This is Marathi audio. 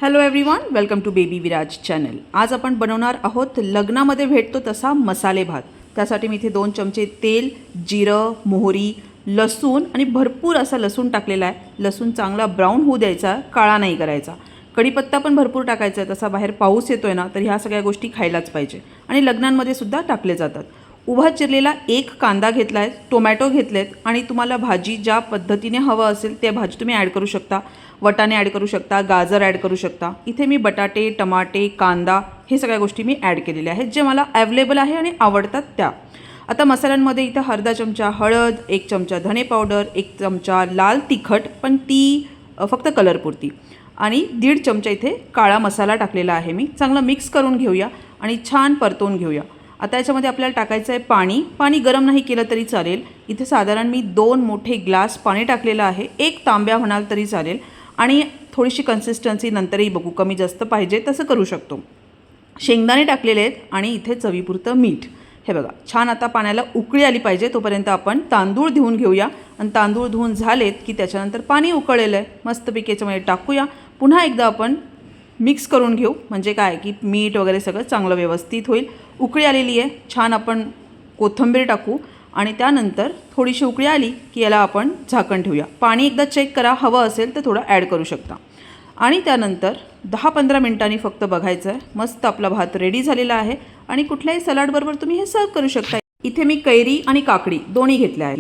Hello everyone, welcome to baby Viraj channel. आज आपण बनवणार आहोत लग्नामध्ये भेटतो तसा मसाले भात। त्यासाठी मी इथे 2 चमचे तेल, जिरं, मोहरी, लसूण आणि भरपूर असा लसूण टाकलेला आहे। लसूण चांगला ब्राऊन होऊ द्यायचा, काळा नाही करायचा। कढीपत्ता पण भरपूर टाकायचा आहे, तसा बाहेर पाऊस येतोय ना, तर ह्या सगळ्या गोष्टी खायलाच पाहिजे आणि लग्नांमध्ये सुद्धा टाकले जातात। उभा चिरलेला एक कांदा घेतला आहे, टोमॅटो घेतलेत आणि तुम्हाला भाजी ज्या पद्धतीने हवं असेल त्या भाजी तुम्ही ॲड करू शकता। वटाणे ॲड करू शकता, गाजर ॲड करू शकता। इथे मी बटाटे, टमाटे, कांदा हे सगळ्या गोष्टी मी ॲड केलेल्या आहेत, जे मला अवेलेबल आहे आणि आवडतात त्या। आता मसाल्यांमध्ये इथे अर्धा चमचा हळद, 1 चमचा धणे पावडर, 1 चमचा लाल तिखट पण ती फक्त कलरपुरती आणि 1.5 चमचा इथे काळा मसाला टाकलेला आहे मी। चांगलं मिक्स करून घेऊया आणि छान परतवून घेऊया। आता याच्यामध्ये आपल्याला टाकायचं आहे पाणी। पाणी गरम नाही केलं तरी चालेल। इथे साधारण मी 2 मोठे ग्लास पाणी टाकलेलं आहे, 1 तांब्या म्हणाल तरी चालेल आणि थोडीशी कन्सिस्टन्सी नंतरही बघू, कमी जास्त पाहिजे तसं करू शकतो। शेंगदाणे टाकलेले आहेत आणि इथे चवीपुरतं मीठ। हे बघा, छान आता पाण्याला उकळी आली पाहिजे तोपर्यंत आपण तांदूळ धुवून घेऊया आणि तांदूळ धुवून झालेत की त्याच्यानंतर पाणी उकळलेलं आहे मस्तपैकी याच्यामध्ये टाकूया। पुन्हा एकदा आपण मिक्स करून घेऊ, म्हणजे काय की मीठ वगैरे सगळं चांगलं व्यवस्थित होईल। उकळी आलेली आहे, छान आपण कोथिंबीर टाकू आणि त्यानंतर थोडीशी उकळी आली की याला आपण झाकण ठेवूया। पाणी एकदा चेक करा, हवं असेल तर थोडं ॲड करू शकता आणि त्यानंतर 10-15 मिनिटांनी फक्त बघायचं आहे। मस्त आपला भात रेडी झालेला आहे आणि कुठल्याही सलाडबरोबर तुम्ही हे सर्व करू शकता। इथे मी कैरी आणि काकडी दोन्ही घेतल्या आहेत।